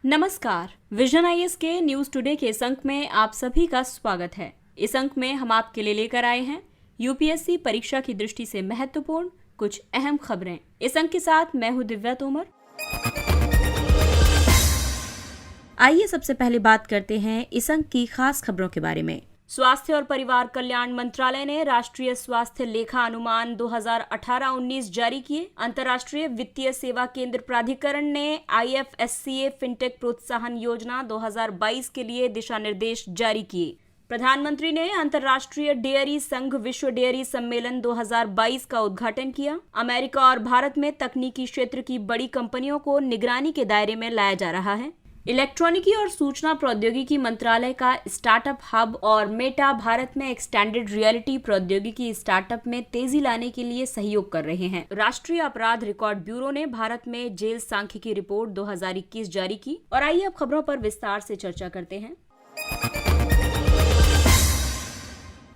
नमस्कार। Vision IAS के news today के इस अंक में आप सभी का स्वागत है। इस अंक में हम आपके लिए लेकर आए हैं यूपीएससी परीक्षा की दृष्टि से महत्वपूर्ण कुछ अहम खबरें। इस अंक के साथ मैं हूं दिव्या तोमर। आइए सबसे पहले बात करते हैं इस अंक की खास खबरों के बारे में। स्वास्थ्य और परिवार कल्याण मंत्रालय ने राष्ट्रीय स्वास्थ्य लेखा अनुमान 2018-19 जारी किए। अंतर्राष्ट्रीय वित्तीय सेवा केंद्र प्राधिकरण ने IFSCA फिनटेक प्रोत्साहन योजना 2022 के लिए दिशा निर्देश जारी किए। प्रधानमंत्री ने अंतर्राष्ट्रीय डेयरी संघ विश्व डेयरी सम्मेलन 2022 का उद्घाटन किया। अमेरिका और भारत में तकनीकी क्षेत्र की बड़ी कंपनियों को निगरानी के दायरे में लाया जा रहा है। इलेक्ट्रॉनिकी और सूचना प्रौद्योगिकी मंत्रालय का स्टार्टअप हब और मेटा भारत में एक्सटेंडेड रियलिटी प्रौद्योगिकी स्टार्टअप में तेजी लाने के लिए सहयोग कर रहे हैं। राष्ट्रीय अपराध रिकॉर्ड ब्यूरो ने भारत में जेल सांख्यिकी रिपोर्ट 2021 जारी की। और आइए अब खबरों पर विस्तार से चर्चा करते हैं।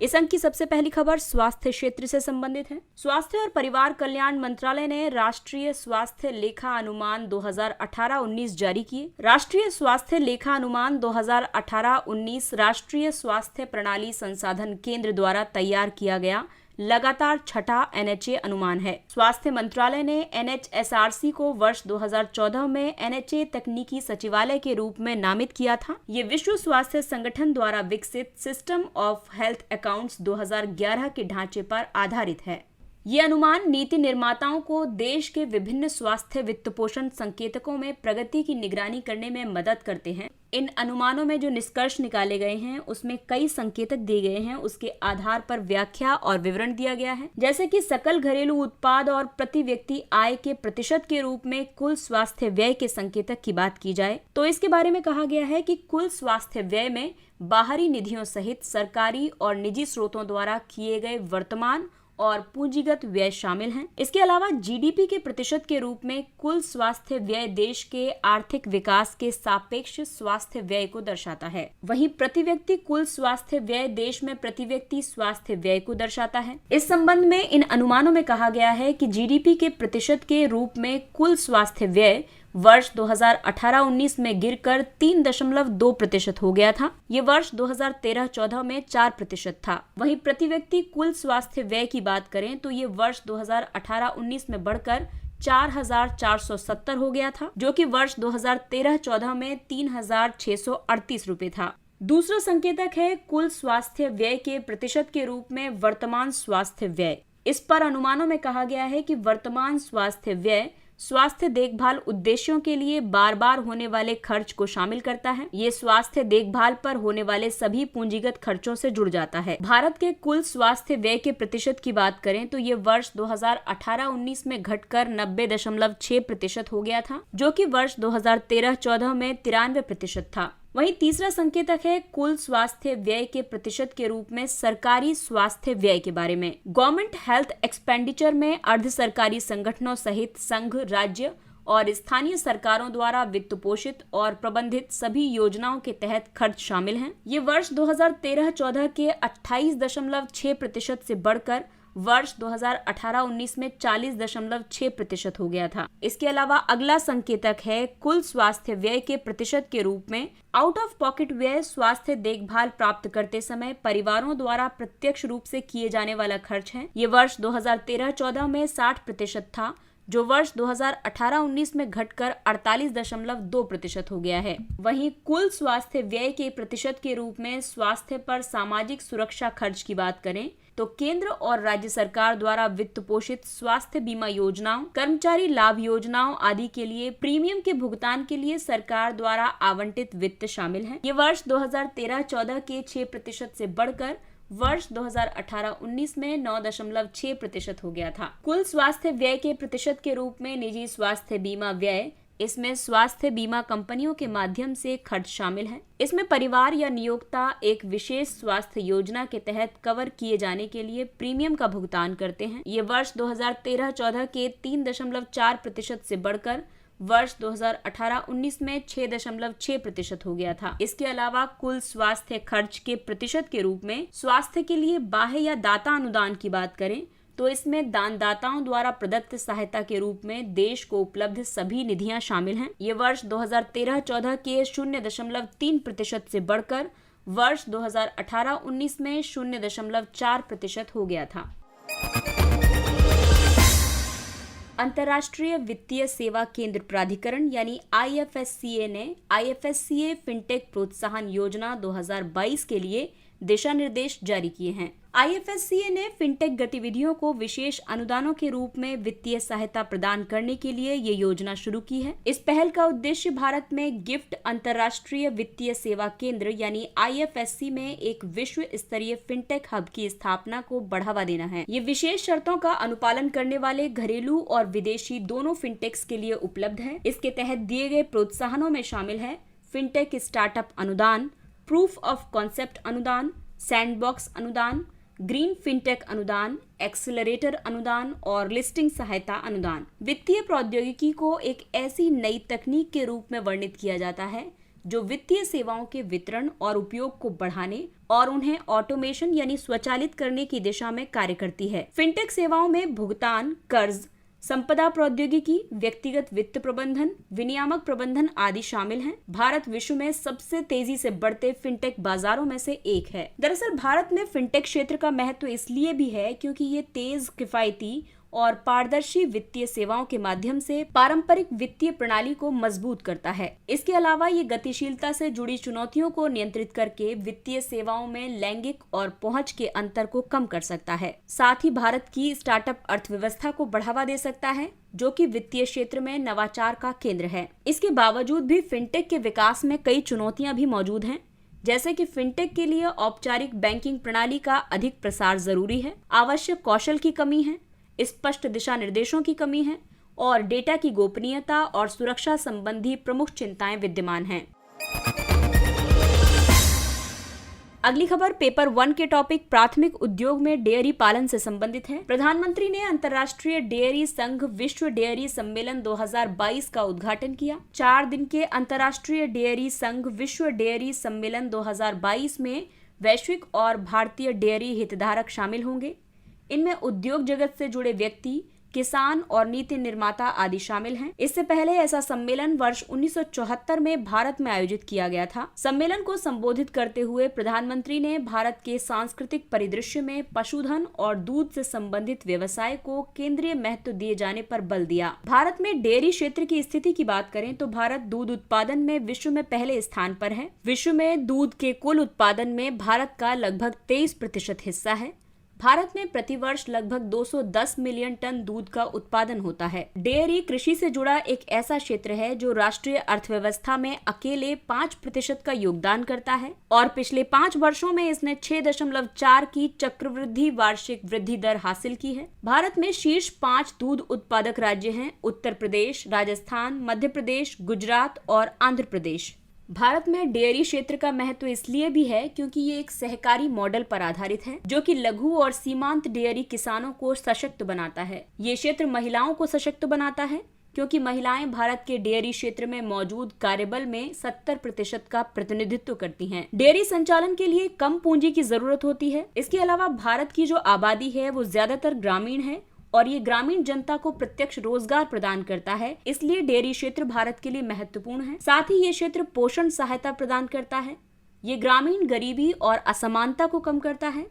इस अंक की सबसे पहली खबर स्वास्थ्य क्षेत्र से संबंधित है। स्वास्थ्य और परिवार कल्याण मंत्रालय ने राष्ट्रीय स्वास्थ्य लेखा अनुमान 2018-19 जारी किए। राष्ट्रीय स्वास्थ्य लेखा अनुमान 2018-19 राष्ट्रीय स्वास्थ्य प्रणाली संसाधन केंद्र द्वारा तैयार किया गया लगातार छठा NHA अनुमान है। स्वास्थ्य मंत्रालय ने NHSRC को वर्ष 2014 में NHA तकनीकी सचिवालय के रूप में नामित किया था। ये विश्व स्वास्थ्य संगठन द्वारा विकसित सिस्टम ऑफ हेल्थ अकाउंट्स 2011 के ढांचे पर आधारित है। ये अनुमान नीति निर्माताओं को देश के विभिन्न स्वास्थ्य वित्त पोषण संकेतकों में प्रगति की निगरानी करने में मदद करते हैं। इन अनुमानों में जो निष्कर्ष निकाले गए हैं उसमें कई संकेतक दिए गए हैं। उसके आधार पर व्याख्या और विवरण दिया गया है, जैसे कि सकल घरेलू उत्पाद और प्रति व्यक्ति आय के प्रतिशत के रूप में कुल स्वास्थ्य व्यय के संकेतक की बात की जाए तो इसके बारे में कहा गया है कि कुल स्वास्थ्य व्यय में बाहरी निधियों सहित सरकारी और निजी स्रोतों द्वारा किए गए वर्तमान और पूंजीगत व्यय शामिल हैं। इसके अलावा जीडीपी के प्रतिशत के रूप में कुल स्वास्थ्य व्यय देश के आर्थिक विकास के सापेक्ष स्वास्थ्य व्यय को दर्शाता है। वहीं प्रति व्यक्ति कुल स्वास्थ्य व्यय देश में प्रति व्यक्ति स्वास्थ्य व्यय को दर्शाता है। इस संबंध में इन अनुमानों में कहा गया है कि जीडीपी के प्रतिशत के रूप में कुल स्वास्थ्य व्यय वर्ष 2018-19 में गिरकर 3.2% हो गया था। ये वर्ष 2013-14 में 4% था। वहीं प्रति व्यक्ति कुल स्वास्थ्य व्यय की बात करें तो ये वर्ष 2018-19 में बढ़कर 4,470 हो गया था, जो कि वर्ष 2013-14 में 3,638 रुपए था। दूसरा संकेतक है कुल स्वास्थ्य व्यय के प्रतिशत के रूप में वर्तमान स्वास्थ्य व्यय। इस पर अनुमानों में कहा गया है कि वर्तमान स्वास्थ्य व्यय स्वास्थ्य देखभाल उद्देश्यों के लिए बार बार होने वाले खर्च को शामिल करता है। ये स्वास्थ्य देखभाल पर होने वाले सभी पूंजीगत खर्चों से जुड़ जाता है। भारत के कुल स्वास्थ्य व्यय के प्रतिशत की बात करें तो ये वर्ष 2018-19 में घटकर 90.6% हो गया था, जो कि वर्ष 2013-14 में 93% था। वहीं तीसरा संकेतक है कुल स्वास्थ्य व्यय के प्रतिशत के रूप में सरकारी स्वास्थ्य व्यय के बारे में। गवर्नमेंट हेल्थ एक्सपेंडिचर में अर्ध सरकारी संगठनों सहित संघ, राज्य और स्थानीय सरकारों द्वारा वित्त पोषित और प्रबंधित सभी योजनाओं के तहत खर्च शामिल हैं। ये वर्ष 2013-14 के 28.6% से बढ़कर वर्ष 2018-19 में 40.6% हो गया था। इसके अलावा अगला संकेतक है कुल स्वास्थ्य व्यय के प्रतिशत के रूप में आउट ऑफ पॉकेट व्यय। स्वास्थ्य देखभाल प्राप्त करते समय परिवारों द्वारा प्रत्यक्ष रूप से किए जाने वाला खर्च है। ये वर्ष 2013-14 में 60% था, जो वर्ष 2018-19 में घटकर 48.2% हो गया है। वहीं कुल स्वास्थ्य व्यय के प्रतिशत के रूप में स्वास्थ्य पर सामाजिक सुरक्षा खर्च की बात करें तो केंद्र और राज्य सरकार द्वारा वित्त पोषित स्वास्थ्य बीमा योजनाओं, कर्मचारी लाभ योजनाओं आदि के लिए प्रीमियम के भुगतान के लिए सरकार द्वारा आवंटित वित्त शामिल है। ये वर्ष 2013-14 के 6% से बढ़कर वर्ष 2018-19 में 9.6% हो गया था। कुल स्वास्थ्य व्यय के प्रतिशत के रूप में निजी स्वास्थ्य बीमा व्यय, इसमें स्वास्थ्य बीमा कंपनियों के माध्यम से खर्च शामिल है। इसमें परिवार या नियोक्ता एक विशेष स्वास्थ्य योजना के तहत कवर किए जाने के लिए प्रीमियम का भुगतान करते हैं। ये वर्ष 2013-14 के 3.4% से बढ़कर वर्ष 2018-19 में 6.6% हो गया था। इसके अलावा कुल स्वास्थ्य खर्च के प्रतिशत के रूप में स्वास्थ्य के लिए बाह्य या दाता अनुदान की बात करें तो इसमें दानदाताओं द्वारा प्रदत्त सहायता के रूप में देश को उपलब्ध सभी निधियां शामिल हैं। ये वर्ष 2013-14 के 0.3% से बढ़कर वर्ष 2018-19 में 0.4% हो गया था। अंतर्राष्ट्रीय वित्तीय सेवा केंद्र प्राधिकरण यानी IFSCA ने IFSCA फिनटेक प्रोत्साहन योजना 2022 के लिए दिशा निर्देश जारी किए हैं। IFSCA ने फिनटेक गतिविधियों को विशेष अनुदानों के रूप में वित्तीय सहायता प्रदान करने के लिए ये योजना शुरू की है। इस पहल का उद्देश्य भारत में गिफ्ट अंतर्राष्ट्रीय वित्तीय सेवा केंद्र यानी IFSC में एक विश्व स्तरीय फिनटेक हब की स्थापना को बढ़ावा देना है। ये विशेष शर्तों का अनुपालन करने वाले घरेलू और विदेशी दोनों फिनटेक्स के लिए उपलब्ध है। इसके तहत दिए गए प्रोत्साहनों में शामिल है फिनटेक स्टार्टअप अनुदान, प्रूफ ऑफ कॉन्सेप्ट अनुदान, सैंडबॉक्स अनुदान, ग्रीन फिनटेक अनुदान, एक्सेलरेटर अनुदान और लिस्टिंग सहायता अनुदान। वित्तीय प्रौद्योगिकी को एक ऐसी नई तकनीक के रूप में वर्णित किया जाता है जो वित्तीय सेवाओं के वितरण और उपयोग को बढ़ाने और उन्हें ऑटोमेशन यानी स्वचालित करने की दिशा में कार्य करती है। फिनटेक सेवाओं में भुगतान, कर्ज, संपदा प्रौद्योगिकी, व्यक्तिगत वित्त प्रबंधन, विनियामक प्रबंधन आदि शामिल हैं। भारत विश्व में सबसे तेजी से बढ़ते फिनटेक बाजारों में से एक है। दरअसल भारत में फिनटेक क्षेत्र का महत्व इसलिए भी है क्योंकि ये तेज, किफायती और पारदर्शी वित्तीय सेवाओं के माध्यम से पारंपरिक वित्तीय प्रणाली को मजबूत करता है। इसके अलावा ये गतिशीलता से जुड़ी चुनौतियों को नियंत्रित करके वित्तीय सेवाओं में लैंगिक और पहुंच के अंतर को कम कर सकता है। साथ ही भारत की स्टार्टअप अर्थव्यवस्था को बढ़ावा दे सकता है, जो कि वित्तीय क्षेत्र में नवाचार का केंद्र है। इसके बावजूद भी फिनटेक के विकास में कई चुनौतियां भी मौजूद हैं, जैसे कि फिनटेक के लिए औपचारिक बैंकिंग प्रणाली का अधिक प्रसार जरूरी है, आवश्यक कौशल की कमी है, स्पष्ट दिशा निर्देशों की कमी है और डेटा की गोपनीयता और सुरक्षा संबंधी प्रमुख चिंताएं विद्यमान हैं। अगली खबर पेपर 1 के टॉपिक प्राथमिक उद्योग में डेयरी पालन से संबंधित है। प्रधानमंत्री ने अंतर्राष्ट्रीय डेयरी संघ विश्व डेयरी सम्मेलन 2022 का उद्घाटन किया। 4 दिन के अंतर्राष्ट्रीय डेयरी संघ विश्व डेयरी सम्मेलन 2022 में वैश्विक और भारतीय डेयरी हितधारक शामिल होंगे। इनमें उद्योग जगत से जुड़े व्यक्ति, किसान और नीति निर्माता आदि शामिल हैं। इससे पहले ऐसा सम्मेलन वर्ष 1974 में भारत में आयोजित किया गया था। सम्मेलन को संबोधित करते हुए प्रधानमंत्री ने भारत के सांस्कृतिक परिदृश्य में पशुधन और दूध से संबंधित व्यवसाय को केंद्रीय महत्व दिए जाने पर बल दिया। भारत में डेयरी क्षेत्र की स्थिति की बात करें तो भारत दूध उत्पादन में विश्व में पहले स्थान पर है। विश्व में दूध के कुल उत्पादन में भारत का लगभग 23% हिस्सा है। भारत में प्रतिवर्ष लगभग 210 मिलियन टन दूध का उत्पादन होता है। डेयरी कृषि से जुड़ा एक ऐसा क्षेत्र है जो राष्ट्रीय अर्थव्यवस्था में अकेले 5% का योगदान करता है और पिछले 5 वर्षों में इसने 6.4 की चक्रवृद्धि वार्षिक वृद्धि दर हासिल की है। भारत में शीर्ष 5 दूध उत्पादक राज्य हैं उत्तर प्रदेश, राजस्थान, मध्य प्रदेश, गुजरात और आंध्र प्रदेश। भारत में डेयरी क्षेत्र का महत्व इसलिए भी है क्योंकि ये एक सहकारी मॉडल पर आधारित है जो कि लघु और सीमांत डेयरी किसानों को सशक्त बनाता है। ये क्षेत्र महिलाओं को सशक्त बनाता है क्योंकि महिलाएं भारत के डेयरी क्षेत्र में मौजूद कार्यबल में 70% का प्रतिनिधित्व करती हैं। डेयरी संचालन के लिए कम पूंजी की जरूरत होती है। इसके अलावा भारत की जो आबादी है वो ज्यादातर ग्रामीण है और ये ग्रामीण जनता को प्रत्यक्ष रोजगार प्रदान करता है, इसलिए डेयरी क्षेत्र भारत के लिए महत्वपूर्ण है। साथ ही ये क्षेत्र पोषण सहायता प्रदान करता है। ये ग्रामीण गरीबी और असमानता को कम करता है।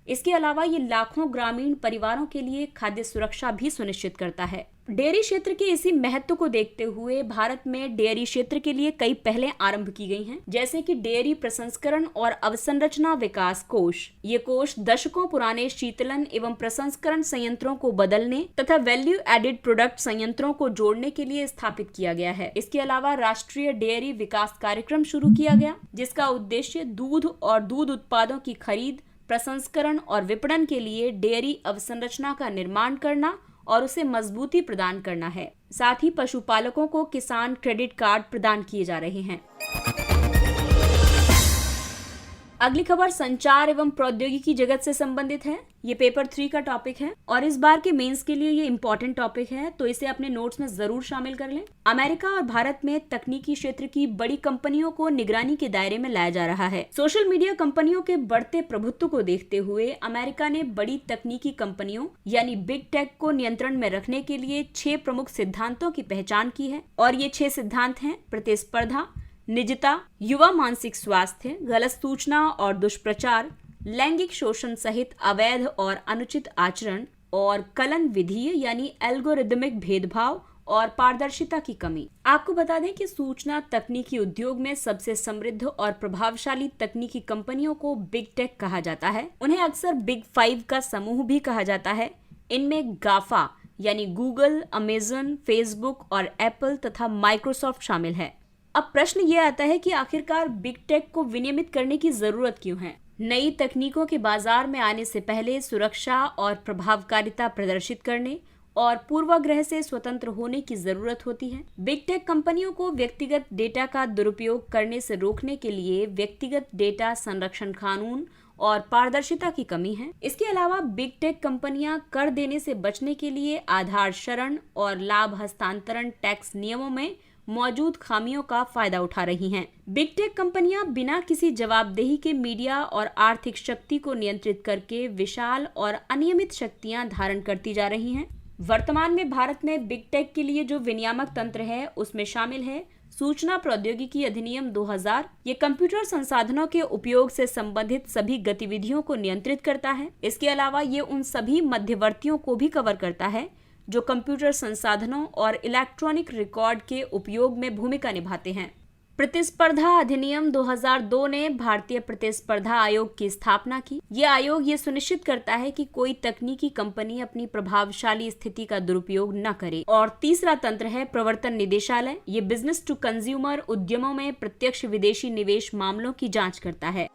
इसके अलावा ये लाखों ग्रामीण परिवारों के लिए खाद्य सुरक्षा भी सुनिश्चित करता है। डेयरी क्षेत्र के इसी महत्व को देखते हुए भारत में डेयरी क्षेत्र के लिए कई पहलें आरंभ की गई हैं, जैसे कि डेयरी प्रसंस्करण और अवसंरचना विकास कोष। ये कोष दशकों पुराने शीतलन एवं प्रसंस्करण संयंत्रों को बदलने तथा वैल्यू एडेड प्रोडक्ट संयंत्रों को जोड़ने के लिए स्थापित किया गया है। इसके अलावा राष्ट्रीय डेयरी विकास कार्यक्रम शुरू किया गया, जिसका उद्देश्य दूध और दूध उत्पादों की खरीद, प्रसंस्करण और विपणन के लिए डेयरी अवसंरचना का निर्माण करना और उसे मजबूती प्रदान करना है। साथ ही पशुपालकों को किसान क्रेडिट कार्ड प्रदान किए जा रहे हैं। अगली खबर संचार एवं प्रौद्योगिकी जगत से संबंधित है। ये पेपर 3 का टॉपिक है और इस बार के मेंस के लिए ये इम्पोर्टेंट टॉपिक है, तो इसे अपने नोट्स में जरूर शामिल कर लें। अमेरिका और भारत में तकनीकी क्षेत्र की बड़ी कंपनियों को निगरानी के दायरे में लाया जा रहा है। सोशल मीडिया कंपनियों के बढ़ते प्रभुत्व को देखते हुए अमेरिका ने बड़ी तकनीकी कंपनियों यानी बिग टेक को नियंत्रण में रखने के लिए 6 प्रमुख सिद्धांतों की पहचान की है और ये 6 सिद्धांत हैं: प्रतिस्पर्धा, निजता, युवा मानसिक स्वास्थ्य, गलत सूचना और दुष्प्रचार, लैंगिक शोषण सहित अवैध और अनुचित आचरण और कलन विधीय यानी एल्गोरिदमिक भेदभाव और पारदर्शिता की कमी। आपको बता दें कि सूचना तकनीकी उद्योग में सबसे समृद्ध और प्रभावशाली तकनीकी कंपनियों को बिग टेक कहा जाता है। उन्हें अक्सर बिग 5 का समूह भी कहा जाता है। इनमें गाफा यानी गूगल, अमेजन, फेसबुक और एप्पल तथा माइक्रोसॉफ्ट शामिल है। अब प्रश्न ये आता है कि आखिरकार बिग टेक को विनियमित करने की जरूरत क्यों है? नई तकनीकों के बाजार में आने से पहले सुरक्षा और प्रभावकारिता प्रदर्शित करने और पूर्वाग्रह से स्वतंत्र होने की जरूरत होती है। बिग टेक कंपनियों को व्यक्तिगत डेटा का दुरुपयोग करने से रोकने के लिए व्यक्तिगत डेटा संरक्षण कानून और पारदर्शिता की कमी है। इसके अलावा बिग टेक कंपनियां कर देने से बचने के लिए आधार शरण और लाभ हस्तांतरण टैक्स नियमों में मौजूद खामियों का फायदा उठा रही हैं। बिग टेक कंपनियां बिना किसी जवाबदेही के मीडिया और आर्थिक शक्ति को नियंत्रित करके विशाल और अनियमित शक्तियां धारण करती जा रही हैं। वर्तमान में भारत में बिग टेक के लिए जो विनियामक तंत्र है उसमें शामिल है सूचना प्रौद्योगिकी अधिनियम 2000। ये कंप्यूटर संसाधनों के उपयोग से संबंधित सभी गतिविधियों को नियंत्रित करता है। इसके अलावा ये उन सभी मध्यवर्तियों को भी कवर करता है जो कंप्यूटर संसाधनों और इलेक्ट्रॉनिक रिकॉर्ड के उपयोग में भूमिका निभाते हैं। प्रतिस्पर्धा अधिनियम 2002 ने भारतीय प्रतिस्पर्धा आयोग की स्थापना की। ये आयोग ये सुनिश्चित करता है कि कोई तकनीकी कंपनी अपनी प्रभावशाली स्थिति का दुरुपयोग न करे। और तीसरा तंत्र है प्रवर्तन निदेशालय। ये बिजनेस टू कंज्यूमर उद्यमों में प्रत्यक्ष विदेशी निवेश मामलों की जांच करता है।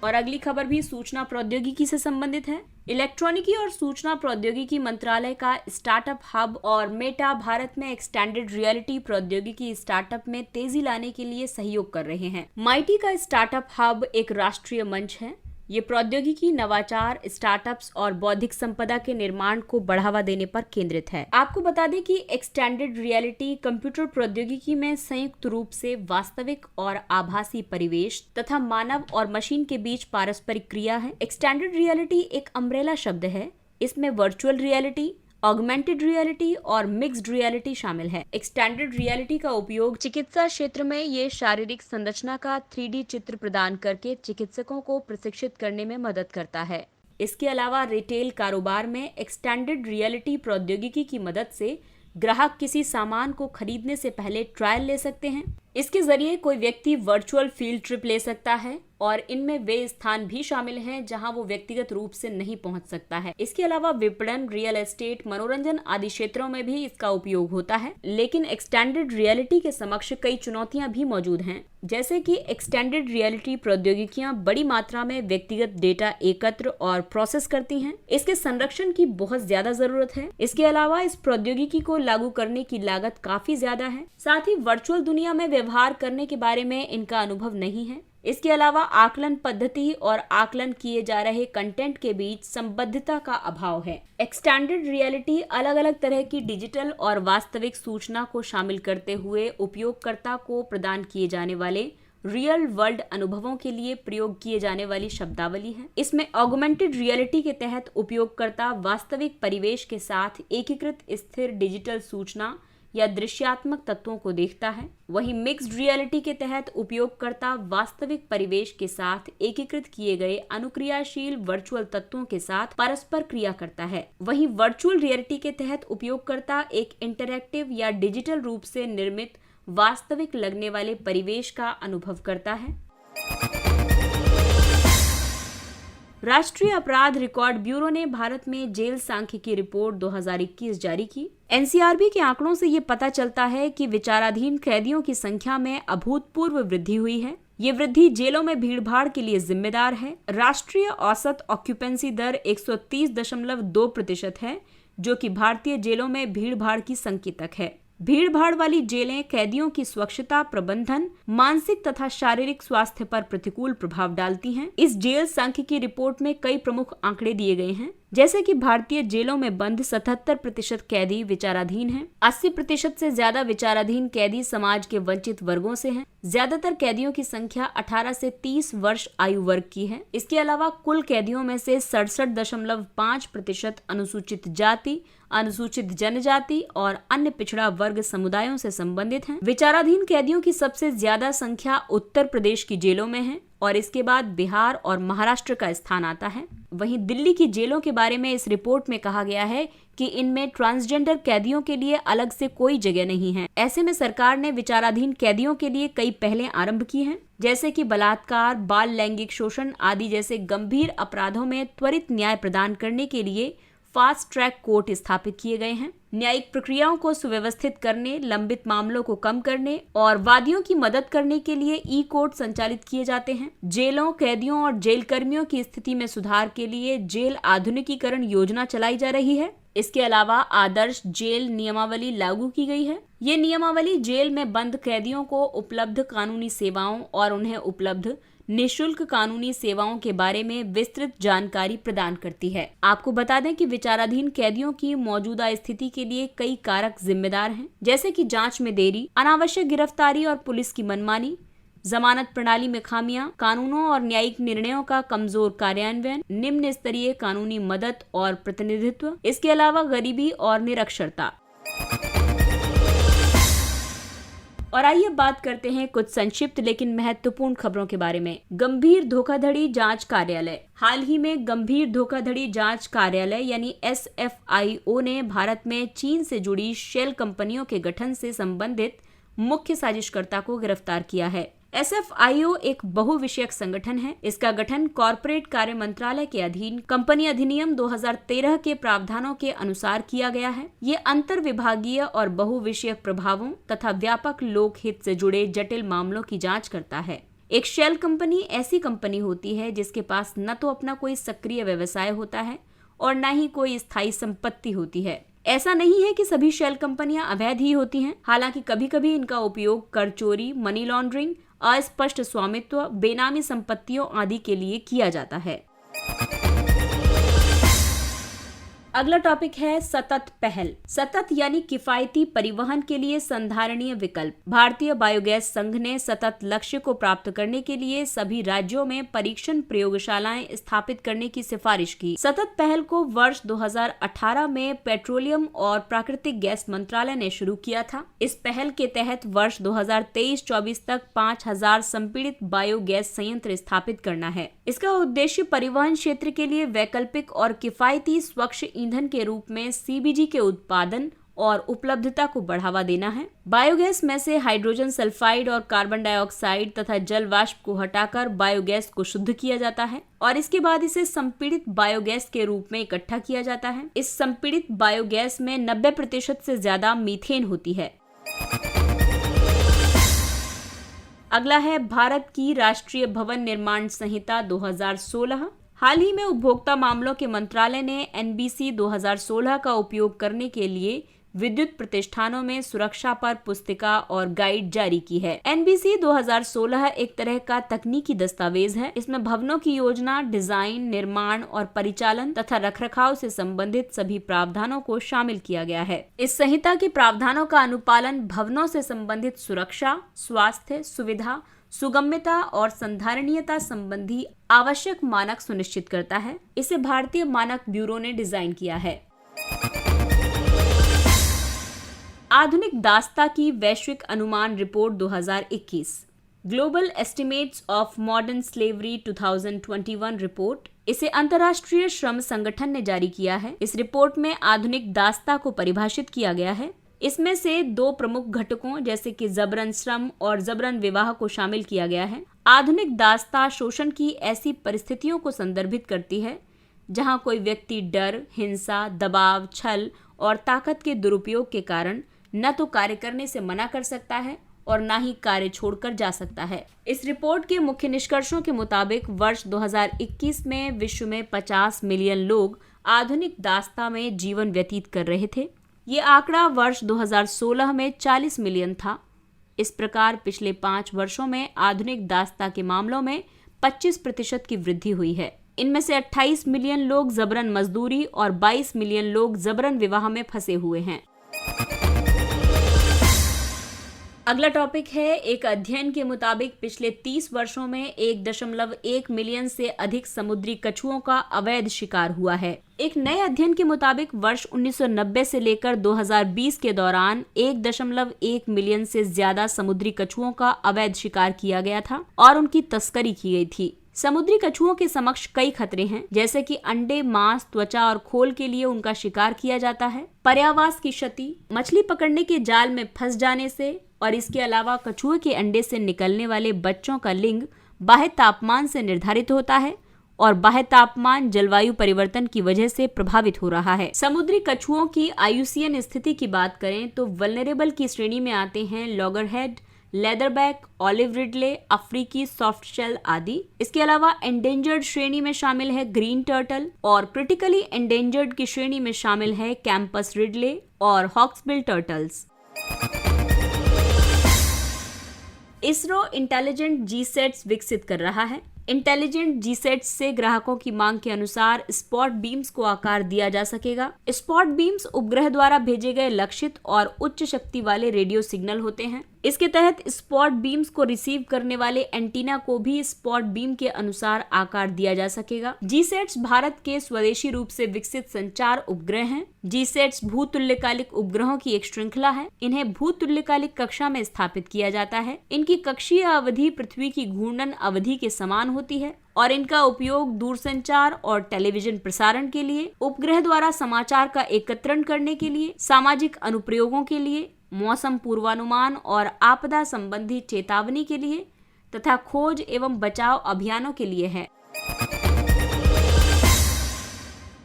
और अगली खबर भी सूचना प्रौद्योगिकी से संबंधित है। इलेक्ट्रॉनिकी और सूचना प्रौद्योगिकी मंत्रालय का स्टार्टअप हब और मेटा भारत में एक्सटेंडेड रियलिटी प्रौद्योगिकी स्टार्टअप में तेजी लाने के लिए सहयोग कर रहे हैं। माइटी का स्टार्टअप हब एक राष्ट्रीय मंच है। ये प्रौद्योगिकी, नवाचार, स्टार्टअप्स और बौद्धिक संपदा के निर्माण को बढ़ावा देने पर केंद्रित है। आपको बता दें कि एक्सटेंडेड रियलिटी कंप्यूटर प्रौद्योगिकी में संयुक्त रूप से वास्तविक और आभासी परिवेश तथा मानव और मशीन के बीच पारस्परिक क्रिया है। एक्सटेंडेड रियलिटी एक अम्ब्रेला शब्द है। इसमें वर्चुअल रियलिटी, ऑगमेंटेड रियलिटी और मिक्स्ड रियलिटी शामिल है। एक्सटेंडेड रियलिटी का उपयोग चिकित्सा क्षेत्र में ये शारीरिक संरचना का 3D चित्र प्रदान करके चिकित्सकों को प्रशिक्षित करने में मदद करता है। इसके अलावा रिटेल कारोबार में एक्सटेंडेड रियलिटी प्रौद्योगिकी की मदद से ग्राहक किसी सामान को खरीदने से पहले ट्रायल ले सकते हैं। इसके जरिए कोई व्यक्ति वर्चुअल फील्ड ट्रिप ले सकता है और इनमें वे स्थान भी शामिल हैं जहां वो व्यक्तिगत रूप से नहीं पहुंच सकता है। इसके अलावा विपणन, रियल एस्टेट, मनोरंजन आदि क्षेत्रों में भी इसका उपयोग होता है। लेकिन एक्सटेंडेड रियलिटी के समक्ष कई चुनौतियां भी मौजूद हैं, जैसे कि एक्सटेंडेड रियलिटी प्रौद्योगिकियां बड़ी मात्रा में व्यक्तिगत डेटा एकत्र और प्रोसेस करती हैं। इसके संरक्षण की बहुत ज्यादा जरूरत है। इसके अलावा इस प्रौद्योगिकी को लागू करने की लागत काफी ज्यादा है। साथ ही वर्चुअल दुनिया में व्यवहार करने के बारे में इनका अनुभव नहीं है। इसके अलावा आकलन पद्धति और आकलन किए जा रहे कंटेंट के बीच संबद्धता का अभाव है। एक्सटेंडेड रियलिटी अलग अलग तरह की डिजिटल और वास्तविक सूचना को शामिल करते हुए उपयोगकर्ता को प्रदान किए जाने वाले रियल वर्ल्ड अनुभवों के लिए प्रयोग किए जाने वाली शब्दावली है। इसमें ऑगमेंटेड रियलिटी के तहत उपयोगकर्ता वास्तविक परिवेश के साथ एकीकृत स्थिर डिजिटल सूचना या दृश्यात्मक तत्वों को देखता है। वहीं मिक्स्ड रियलिटी के तहत उपयोगकर्ता वास्तविक परिवेश के साथ एकीकृत किए गए अनुक्रियाशील वर्चुअल तत्वों के साथ परस्पर क्रिया करता है। वहीं वर्चुअल रियलिटी के तहत उपयोगकर्ता एक इंटरैक्टिव या डिजिटल रूप से निर्मित वास्तविक लगने वाले परिवेश का अनुभव करता है। राष्ट्रीय अपराध रिकॉर्ड ब्यूरो ने भारत में जेल सांख्यिकी रिपोर्ट 2021 जारी की। एनसीआरबी के आंकड़ों से ये पता चलता है कि विचाराधीन कैदियों की संख्या में अभूतपूर्व वृद्धि हुई है। ये वृद्धि जेलों में भीड़भाड़ के लिए जिम्मेदार है। राष्ट्रीय औसत ऑक्यूपेंसी दर 130.2% है, जो कि भारतीय जेलों में भीड़भाड़ की संकेतक है। भीड़ भाड़ वाली जेलें कैदियों की स्वच्छता प्रबंधन, मानसिक तथा शारीरिक स्वास्थ्य पर प्रतिकूल प्रभाव डालती हैं। इस जेल संघ की रिपोर्ट में कई प्रमुख आंकड़े दिए गए हैं, जैसे कि भारतीय जेलों में बंद 77% कैदी विचाराधीन हैं। 80% से ज्यादा विचाराधीन कैदी समाज के वंचित वर्गों से हैं। ज्यादातर कैदियों की संख्या 18 से 30 वर्ष आयु वर्ग की है। इसके अलावा कुल कैदियों में से 67.5% अनुसूचित जाति, अनुसूचित जनजाति और अन्य पिछड़ा वर्ग समुदायों से संबंधित हैं। विचाराधीन कैदियों की सबसे ज्यादा संख्या उत्तर प्रदेश की जेलों में है और इसके बाद बिहार और महाराष्ट्र का स्थान आता है। वहीं दिल्ली की जेलों के बारे में इस रिपोर्ट में कहा गया है कि इनमें ट्रांसजेंडर कैदियों के लिए अलग से कोई जगह नहीं है। ऐसे में सरकार ने विचाराधीन कैदियों के लिए कई पहलें आरंभ की हैं, जैसे कि बलात्कार, बाल लैंगिक शोषण आदि जैसे गंभीर अपराधों में त्वरित न्याय प्रदान करने के लिए फास्ट ट्रैक कोर्ट स्थापित किए गए हैं। न्यायिक प्रक्रियाओं को सुव्यवस्थित करने, लंबित मामलों को कम करने और वादियों की मदद करने के लिए ई कोर्ट संचालित किए जाते हैं। जेलों, कैदियों और जेल कर्मियों की स्थिति में सुधार के लिए जेल आधुनिकीकरण योजना चलाई जा रही है। इसके अलावा आदर्श जेल नियमावली लागू की गई है। ये नियमावली जेल में बंद कैदियों को उपलब्ध कानूनी सेवाओं और उन्हें उपलब्ध निःशुल्क कानूनी सेवाओं के बारे में विस्तृत जानकारी प्रदान करती है। आपको बता दें कि विचाराधीन कैदियों की मौजूदा स्थिति के लिए कई कारक जिम्मेदार हैं, जैसे कि जांच में देरी, अनावश्यक गिरफ्तारी और पुलिस की मनमानी, जमानत प्रणाली में खामियां, कानूनों और न्यायिक निर्णयों का कमजोर कार्यान्वयन, निम्न स्तरीय कानूनी मदद और प्रतिनिधित्व, इसके अलावा गरीबी और निरक्षरता। और आइए बात करते हैं कुछ संक्षिप्त लेकिन महत्वपूर्ण खबरों के बारे में। गंभीर धोखाधड़ी जांच कार्यालय। हाल ही में गंभीर धोखाधड़ी जांच कार्यालय यानी SFIO ने भारत में चीन से जुड़ी शेल कंपनियों के गठन से संबंधित मुख्य साजिशकर्ता को गिरफ्तार किया है। SFIO एक बहुविषयक संगठन है। इसका गठन कॉर्पोरेट कार्य मंत्रालय के अधीन कंपनी अधिनियम 2013 के प्रावधानों के अनुसार किया गया है। ये अंतर विभागीय और बहुविषयक प्रभावों तथा व्यापक लोक हित से जुड़े जटिल मामलों की जांच करता है। एक शेल कंपनी ऐसी कंपनी होती है जिसके पास न तो अपना कोई सक्रिय व्यवसाय होता है और न ही कोई स्थायी संपत्ति होती है। ऐसा नहीं है कि सभी शेल कंपनियां अवैध ही होती हैं। हालांकि कभी कभी इनका उपयोग कर चोरी, मनी लॉन्ड्रिंग, अस्पष्ट स्वामित्व, बेनामी संपत्तियों आदि के लिए किया जाता है। अगला टॉपिक है सतत पहल। सतत यानी किफायती परिवहन के लिए संधारणीय विकल्प। भारतीय बायोगैस संघ ने सतत लक्ष्य को प्राप्त करने के लिए सभी राज्यों में परीक्षण प्रयोगशालाएं स्थापित करने की सिफारिश की। सतत पहल को वर्ष 2018 में पेट्रोलियम और प्राकृतिक गैस मंत्रालय ने शुरू किया था। इस पहल के तहत वर्ष 2023-24 तक 5000 संपीड़ित बायोगैस संयंत्र स्थापित करना है। इसका उद्देश्य परिवहन क्षेत्र के लिए वैकल्पिक और किफायती स्वच्छ ईंधन के रूप में CBG के उत्पादन और उपलब्धता को बढ़ावा देना है। बायोगैस में से हाइड्रोजन सल्फाइड और कार्बन डाइऑक्साइड तथा जल वाष्प को हटाकर बायोगैस को शुद्ध किया जाता है और इसके बाद इसे संपीड़ित बायोगैस के रूप में इकट्ठा किया जाता है। इस संपीड़ित बायोगैस में 90% से ज्यादा मीथेन होती है। अगला है भारत की राष्ट्रीय भवन निर्माण संहिता 2016। हाल ही में उपभोक्ता मामलों के मंत्रालय ने NBC 2016 का उपयोग करने के लिए विद्युत प्रतिष्ठानों में सुरक्षा पर पुस्तिका और गाइड जारी की है। NBC 2016 एक तरह का तकनीकी दस्तावेज है। इसमें भवनों की योजना, डिजाइन, निर्माण और परिचालन तथा रखरखाव से संबंधित सभी प्रावधानों को शामिल किया गया है। इस संहिता के प्रावधानों का अनुपालन भवनों से संबंधित सुरक्षा, स्वास्थ्य, सुविधा, सुगम्यता और संधारणीयता संबंधी आवश्यक मानक सुनिश्चित करता है। इसे भारतीय मानक ब्यूरो ने डिजाइन किया है। आधुनिक दास्ता की वैश्विक अनुमान report 2021, global estimates of modern slavery 2021 report, इसे अंतर्राष्ट्रीय श्रम संगठन ने जारी किया है। इस रिपोर्ट में आधुनिक दास्ता को परिभाषित किया गया है। इसमें से 2 प्रमुख घटकों जैसे कि जबरन श्रम और जबरन विवाह को शामिल किया गया है। आधुनिक दास्ता शोषण की ऐसी परिस्थितियों को संदर्भित करती है जहां कोई व्यक्ति डर, हिंसा, दबाव, छल और ताकत के दुरुपयोग के कारण न तो कार्य करने से मना कर सकता है और न ही कार्य छोड़कर जा सकता है। इस रिपोर्ट के मुख्य निष्कर्षों के मुताबिक वर्ष 2021 में विश्व में 50 मिलियन लोग आधुनिक दास्ता में जीवन व्यतीत कर रहे थे। ये आंकड़ा वर्ष 2016 में 40 मिलियन था। इस प्रकार पिछले 5 वर्षों में आधुनिक दासता के मामलों में 25% की वृद्धि हुई है। इनमें से 28 मिलियन लोग जबरन मजदूरी और 22 मिलियन लोग जबरन विवाह में फंसे हुए हैं। अगला टॉपिक है, एक अध्ययन के मुताबिक पिछले 30 वर्षों में 1.1 मिलियन से अधिक समुद्री कछुओं का अवैध शिकार हुआ है। एक नए अध्ययन के मुताबिक वर्ष 1990 से लेकर 2020 के दौरान 1.1 मिलियन से ज्यादा समुद्री कछुओं का अवैध शिकार किया गया था और उनकी तस्करी की गई थी। समुद्री कछुओं के समक्ष कई खतरे हैं, जैसे कि अंडे, मांस, त्वचा और खोल के लिए उनका शिकार किया जाता है, पर्यावास की क्षति, मछली पकड़ने के जाल में फंस जाने से, और इसके अलावा कछुए के अंडे से निकलने वाले बच्चों का लिंग बाह्य तापमान से निर्धारित होता है और बाह्य तापमान जलवायु परिवर्तन की वजह से प्रभावित हो रहा है। समुद्री कछुओं की आयुसीएन स्थिति की बात करें तो वल्नरेबल की श्रेणी में आते हैं लॉगरहेड, लेदरबैक, ऑलिव रिडले, अफ्रीकी सॉफ्ट शेल आदि। इसके अलावा एंडेंजर्ड श्रेणी में शामिल है ग्रीन टर्टल और क्रिटिकली एंडेंजर्ड की श्रेणी में शामिल है कैंपस रिडले और हॉक्सबिल टर्टल्स। इसरो इंटेलिजेंट जीसैट्स विकसित कर रहा है। इंटेलिजेंट जीसैट्स से ग्राहकों की मांग के अनुसार स्पॉट बीम्स को आकार दिया जा सकेगा। स्पॉट बीम्स उपग्रह द्वारा भेजे गए लक्षित और उच्च शक्ति वाले रेडियो सिग्नल होते हैं। इसके तहत स्पॉट बीम्स को रिसीव करने वाले एंटीना को भी स्पॉट बीम के अनुसार आकार दिया जा सकेगा। जीसैट्स भारत के स्वदेशी रूप से विकसित संचार उपग्रह हैं। जीसैट्स भूतुल्यकालिक उपग्रहों की एक श्रृंखला है। इन्हें भूतुल्यकालिक कक्षा में स्थापित किया जाता है। इनकी कक्षीय अवधि पृथ्वी की घूर्णन अवधि के समान होती है और इनका उपयोग दूरसंचार और टेलीविजन प्रसारण के लिए, उपग्रह द्वारा समाचार का एकत्रण करने के लिए, सामाजिक अनुप्रयोगों के लिए, मौसम पूर्वानुमान और आपदा संबंधी चेतावनी के लिए तथा खोज एवं बचाव अभियानों के लिए है।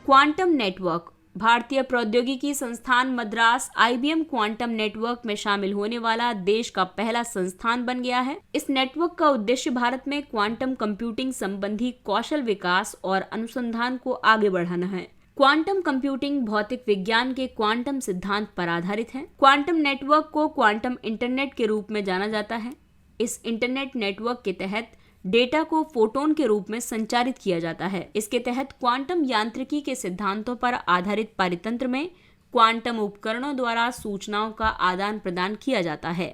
Quantum network. भारतीय प्रौद्योगिकी संस्थान मद्रास IBM क्वांटम नेटवर्क में शामिल होने वाला देश का पहला संस्थान बन गया है। इस नेटवर्क का उद्देश्य भारत में क्वांटम कंप्यूटिंग संबंधी कौशल विकास और अनुसंधान को आगे बढ़ाना है। क्वांटम कंप्यूटिंग भौतिक विज्ञान के क्वांटम सिद्धांत पर आधारित है। क्वांटम नेटवर्क को क्वांटम इंटरनेट के रूप में जाना जाता है। इस इंटरनेट नेटवर्क के तहत डेटा को फोटोन के रूप में संचारित किया जाता है। इसके तहत क्वांटम यांत्रिकी के सिद्धांतों पर आधारित पारितंत्र में क्वांटम उपकरणों द्वारा सूचनाओं का आदान प्रदान किया जाता है।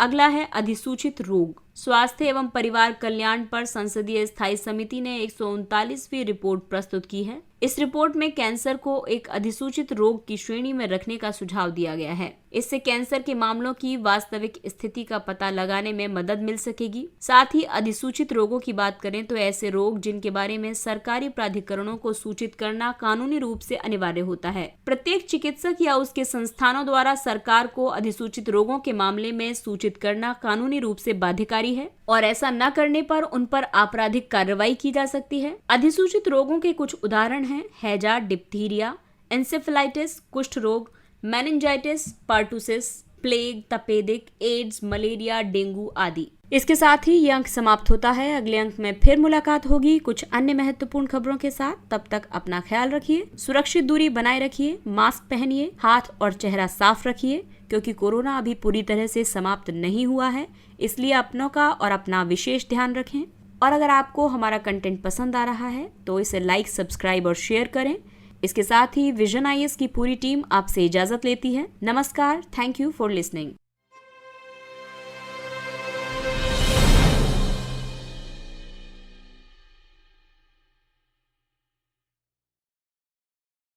अगला है अधिसूचित रोग। स्वास्थ्य एवं परिवार कल्याण पर संसदीय स्थायी समिति ने 139वीं रिपोर्ट प्रस्तुत की है। इस रिपोर्ट में कैंसर को एक अधिसूचित रोग की श्रेणी में रखने का सुझाव दिया गया है। इससे कैंसर के मामलों की वास्तविक स्थिति का पता लगाने में मदद मिल सकेगी। साथ ही अधिसूचित रोगों की बात करें तो ऐसे रोग जिनके बारे में सरकारी प्राधिकरणों को सूचित करना कानूनी रूप से अनिवार्य होता है। प्रत्येक चिकित्सक या उसके संस्थानों द्वारा सरकार को अधिसूचित रोगों के मामले में सूचित करना कानूनी रूप से बाध्यकारी है और ऐसा न करने पर उन पर आपराधिक कार्रवाई की जा सकती है। अधिसूचित रोगों के कुछ उदाहरण हैं हैजा, डिप्थीरिया, एन्सेफेलाइटिस, कुष्ठ रोग, मेनिंजाइटिस, पर्टुसिस, प्लेग, तपेदिक, एड्स, मलेरिया, डेंगू आदि। इसके साथ ही ये अंक समाप्त होता है। अगले अंक में फिर मुलाकात होगी कुछ अन्य महत्वपूर्ण खबरों के साथ। तब तक अपना ख्याल रखिए, सुरक्षित दूरी बनाए रखिए, मास्क पहनिए, हाथ और चेहरा साफ रखिए, क्योंकि कोरोना अभी पूरी तरह से समाप्त नहीं हुआ है। इसलिए अपनों का और अपना विशेष ध्यान रखें। और अगर आपको हमारा कंटेंट पसंद आ रहा है तो इसे लाइक, सब्सक्राइब और शेयर करें। इसके साथ ही विजन IAS की पूरी टीम आपसे इजाजत लेती है। नमस्कार। Thank you for listening.